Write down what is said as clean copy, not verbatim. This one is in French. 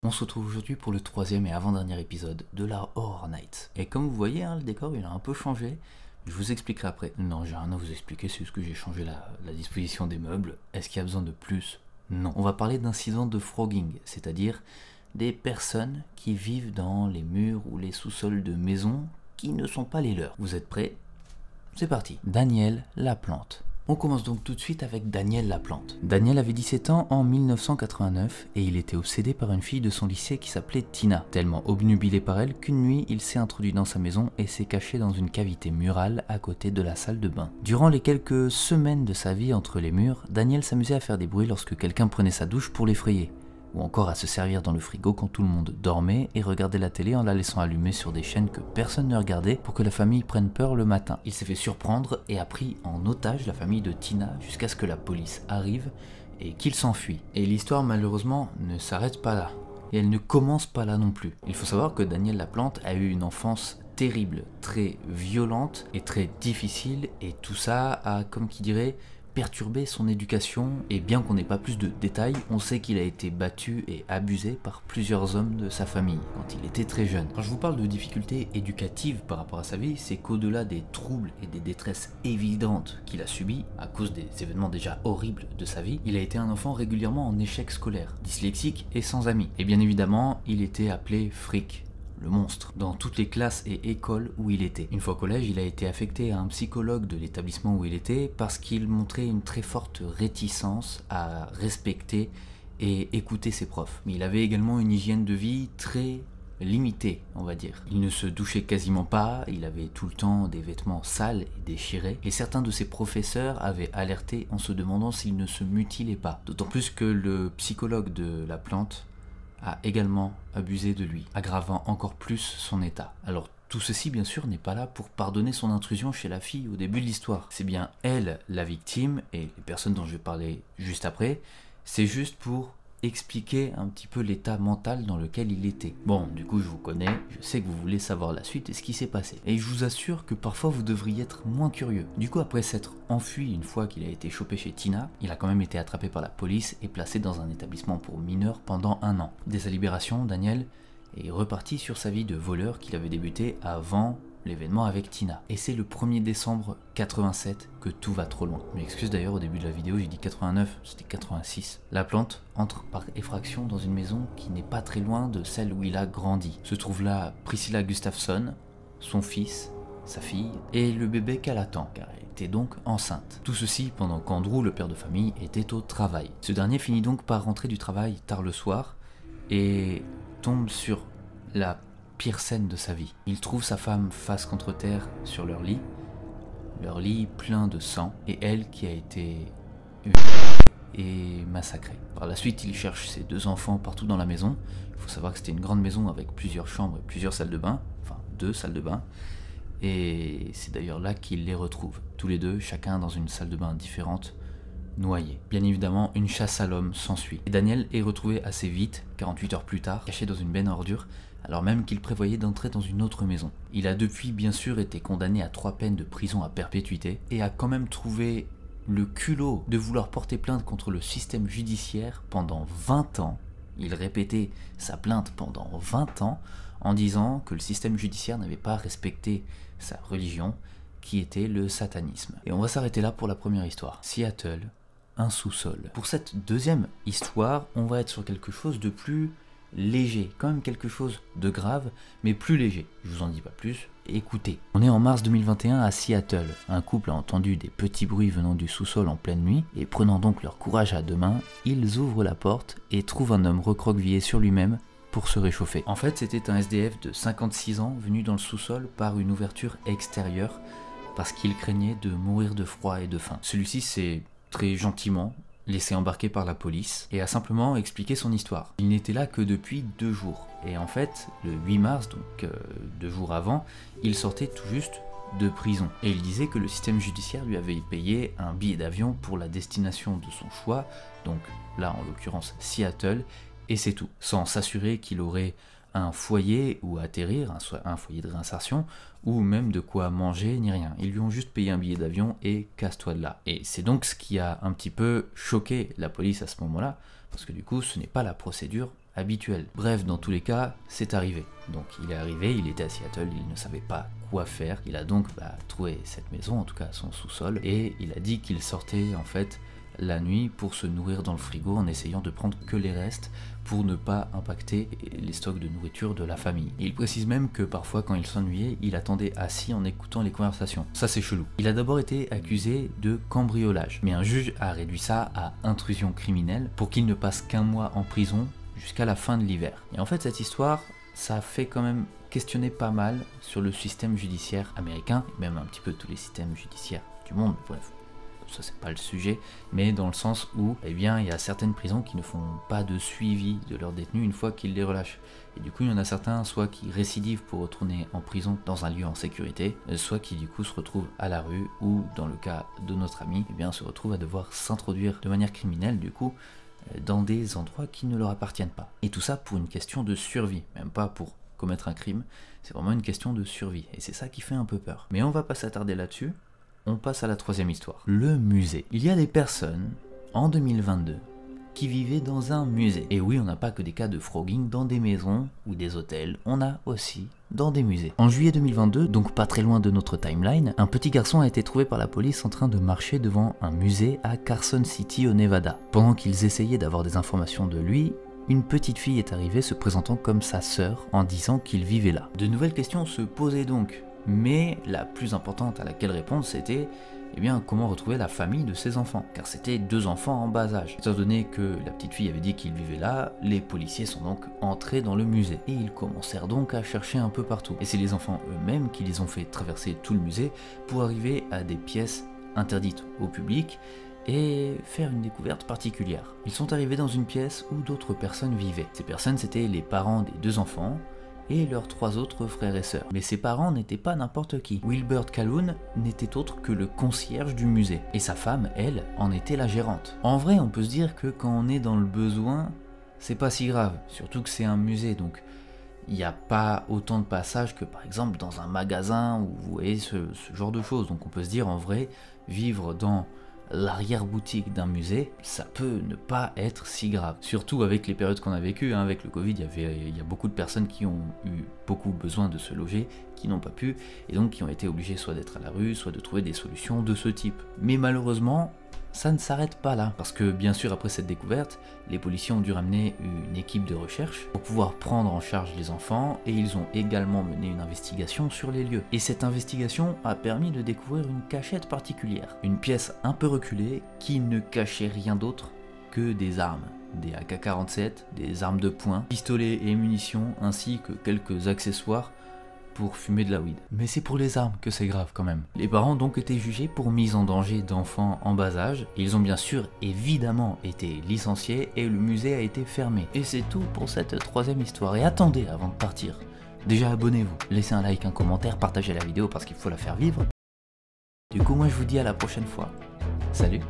On se retrouve aujourd'hui pour le troisième et avant-dernier épisode de la Horror Night. Et comme vous voyez, le décor il a un peu changé. Je vous expliquerai après. Non, j'ai rien à vous expliquer, c'est juste que j'ai changé la disposition des meubles. Est-ce qu'il y a besoin de plus? Non. On va parler d'incidents de frogging, c'est-à-dire des personnes qui vivent dans les murs ou les sous-sols de maisons qui ne sont pas les leurs. Vous êtes prêts? C'est parti. Daniel Laplante. On commence donc tout de suite avec Daniel Laplante. Daniel avait 17 ans en 1989 et il était obsédé par une fille de son lycée qui s'appelait Tina. Tellement obnubilé par elle qu'une nuit il s'est introduit dans sa maison et s'est caché dans une cavité murale à côté de la salle de bain. Durant les quelques semaines de sa vie entre les murs, Daniel s'amusait à faire des bruits lorsque quelqu'un prenait sa douche pour l'effrayer, ou encore à se servir dans le frigo quand tout le monde dormait et regardait la télé en la laissant allumer sur des chaînes que personne ne regardait pour que la famille prenne peur le matin. Il s'est fait surprendre et a pris en otage la famille de Tina jusqu'à ce que la police arrive et qu'il s'enfuit. Et l'histoire malheureusement ne s'arrête pas là. Et elle ne commence pas là non plus. Il faut savoir que Daniel Laplante a eu une enfance terrible, très violente et très difficile, et tout ça a, comme qui dirait, perturbé son éducation, et bien qu'on n'ait pas plus de détails, on sait qu'il a été battu et abusé par plusieurs hommes de sa famille quand il était très jeune. Quand je vous parle de difficultés éducatives par rapport à sa vie, c'est qu'au-delà des troubles et des détresses évidentes qu'il a subies à cause des événements déjà horribles de sa vie, il a été un enfant régulièrement en échec scolaire, dyslexique et sans amis. Et bien évidemment, il était appelé Frick, le monstre, dans toutes les classes et écoles où il était. Une fois au collège, il a été affecté à un psychologue de l'établissement où il était parce qu'il montrait une très forte réticence à respecter et écouter ses profs. Mais il avait également une hygiène de vie très limitée, on va dire. Il ne se douchait quasiment pas, il avait tout le temps des vêtements sales et déchirés, et certains de ses professeurs avaient alerté en se demandant s'il ne se mutilait pas. D'autant plus que le psychologue de Laplante a également abusé de lui, aggravant encore plus son état. Alors tout ceci bien sûr n'est pas là pour pardonner son intrusion chez la fille au début de l'histoire. C'est bien elle la victime, et les personnes dont je vais parler juste après, c'est juste pour expliquer un petit peu l'état mental dans lequel il était. Bon, du coup je vous connais, je sais que vous voulez savoir la suite et ce qui s'est passé. Et je vous assure que parfois vous devriez être moins curieux. Du coup, après s'être enfui une fois qu'il a été chopé chez Tina, il a quand même été attrapé par la police et placé dans un établissement pour mineurs pendant 1 an. Dès sa libération, Daniel est reparti sur sa vie de voleur qu'il avait débuté avant l'événement avec Tina. Et c'est le 1er décembre 87 que tout va trop loin. Je m'excuse d'ailleurs, au début de la vidéo j'ai dit 89, c'était 86. Laplante entre par effraction dans une maison qui n'est pas très loin de celle où il a grandi. Se trouve là Priscilla Gustafsson, son fils, sa fille et le bébé qu'elle attend, car elle était donc enceinte. Tout ceci pendant qu'Andrew, le père de famille, était au travail. Ce dernier finit donc par rentrer du travail tard le soir et tombe sur la pire scène de sa vie. Il trouve sa femme face contre terre sur leur lit plein de sang, et elle qui a été et massacrée. Par la suite, il cherche ses 2 enfants partout dans la maison. Il faut savoir que c'était une grande maison avec plusieurs chambres et plusieurs salles de bain, enfin 2 salles de bain, et c'est d'ailleurs là qu'il les retrouve, tous les 2, chacun dans une salle de bain différente, noyés. Bien évidemment, une chasse à l'homme s'ensuit. Et Daniel est retrouvé assez vite, 48 heures plus tard, caché dans une benne à ordures, alors même qu'il prévoyait d'entrer dans une autre maison. Il a depuis bien sûr été condamné à 3 peines de prison à perpétuité, et a quand même trouvé le culot de vouloir porter plainte contre le système judiciaire pendant 20 ans. Il répétait sa plainte pendant 20 ans en disant que le système judiciaire n'avait pas respecté sa religion, qui était le satanisme. Et on va s'arrêter là pour la première histoire. Seattle, un sous-sol. Pour cette deuxième histoire, on va être sur quelque chose de plus léger, quand même quelque chose de grave, mais plus léger. Je vous en dis pas plus, écoutez. On est en mars 2021 à Seattle. Un couple a entendu des petits bruits venant du sous-sol en pleine nuit, et prenant donc leur courage à 2 mains, ils ouvrent la porte et trouvent un homme recroquevillé sur lui-même pour se réchauffer. En fait, c'était un SDF de 56 ans venu dans le sous-sol par une ouverture extérieure parce qu'il craignait de mourir de froid et de faim. Celui-ci s'est très gentiment laissé embarquer par la police et a simplement expliqué son histoire. Il n'était là que depuis 2 jours. Et en fait, le 8 mars, donc 2 jours avant, il sortait tout juste de prison. Et il disait que le système judiciaire lui avait payé un billet d'avion pour la destination de son choix, donc là en l'occurrence Seattle, et c'est tout, sans s'assurer qu'il aurait un foyer où atterrir, un foyer de réinsertion, ou même de quoi manger, ni rien. Ils lui ont juste payé un billet d'avion et casse-toi de là. Et c'est donc ce qui a un petit peu choqué la police à ce moment-là, parce que du coup, ce n'est pas la procédure habituel. Bref, dans tous les cas, c'est arrivé. Donc il est arrivé, il était à Seattle, il ne savait pas quoi faire. Il a donc trouvé cette maison, en tout cas son sous-sol, et il a dit qu'il sortait en fait la nuit pour se nourrir dans le frigo en essayant de prendre que les restes pour ne pas impacter les stocks de nourriture de la famille. Et il précise même que parfois quand il s'ennuyait, il attendait assis en écoutant les conversations. Ça c'est chelou. Il a d'abord été accusé de cambriolage, mais un juge a réduit ça à intrusion criminelle pour qu'il ne passe qu'un mois en prison jusqu'à la fin de l'hiver. Et en fait cette histoire, ça a fait quand même questionner pas mal sur le système judiciaire américain, et même un petit peu tous les systèmes judiciaires du monde, bref. Ça c'est pas le sujet, mais dans le sens où il y a certaines prisons qui ne font pas de suivi de leurs détenus une fois qu'ils les relâchent. Et du coup il y en a certains soit qui récidivent pour retourner en prison dans un lieu en sécurité, soit qui du coup se retrouvent à la rue, ou dans le cas de notre ami, se retrouvent à devoir s'introduire de manière criminelle du coup dans des endroits qui ne leur appartiennent pas. Et tout ça pour une question de survie, même pas pour commettre un crime, c'est vraiment une question de survie, et c'est ça qui fait un peu peur. Mais on va pas s'attarder là-dessus. On passe à la troisième histoire. Le musée. Il y a des personnes, en 2022, qui vivaient dans un musée. Et oui, on n'a pas que des cas de frogging dans des maisons ou des hôtels, on a aussi dans des musées. En juillet 2022, donc pas très loin de notre timeline, un petit garçon a été trouvé par la police en train de marcher devant un musée à Carson City au Nevada. Pendant qu'ils essayaient d'avoir des informations de lui, une petite fille est arrivée se présentant comme sa sœur en disant qu'il vivait là. De nouvelles questions se posaient donc. Mais la plus importante à laquelle répondre, c'était comment retrouver la famille de ses enfants, car c'était 2 enfants en bas âge. Étant donné que la petite fille avait dit qu'il vivait là, les policiers sont donc entrés dans le musée, et ils commencèrent donc à chercher un peu partout. Et c'est les enfants eux-mêmes qui les ont fait traverser tout le musée pour arriver à des pièces interdites au public et faire une découverte particulière. Ils sont arrivés dans une pièce où d'autres personnes vivaient. Ces personnes, c'était les parents des 2 enfants, et leurs 3 autres frères et sœurs. Mais ses parents n'étaient pas n'importe qui. Wilbert Calhoun n'était autre que le concierge du musée. Et sa femme, elle, en était la gérante. En vrai, on peut se dire que quand on est dans le besoin, c'est pas si grave. Surtout que c'est un musée, donc il n'y a pas autant de passages que par exemple dans un magasin, ou vous voyez ce genre de choses. Donc on peut se dire en vrai, vivre dans l'arrière-boutique d'un musée, ça peut ne pas être si grave. Surtout avec les périodes qu'on a vécues, avec le Covid, il y a beaucoup de personnes qui ont eu beaucoup besoin de se loger, qui n'ont pas pu, et donc qui ont été obligées soit d'être à la rue, soit de trouver des solutions de ce type. Mais malheureusement, ça ne s'arrête pas là, parce que bien sûr après cette découverte, les policiers ont dû ramener une équipe de recherche pour pouvoir prendre en charge les enfants, et ils ont également mené une investigation sur les lieux. Et cette investigation a permis de découvrir une cachette particulière, une pièce un peu reculée qui ne cachait rien d'autre que des armes, des AK-47, des armes de poing, pistolets et munitions, ainsi que quelques accessoires pour fumer de la weed. Mais c'est pour les armes que c'est grave quand même. Les parents ont donc été jugés pour mise en danger d'enfants en bas âge. Ils ont bien sûr évidemment été licenciés et le musée a été fermé. Et c'est tout pour cette troisième histoire. Et attendez avant de partir. Déjà abonnez-vous, laissez un like, un commentaire, partagez la vidéo parce qu'il faut la faire vivre. Du coup moi je vous dis à la prochaine fois. Salut!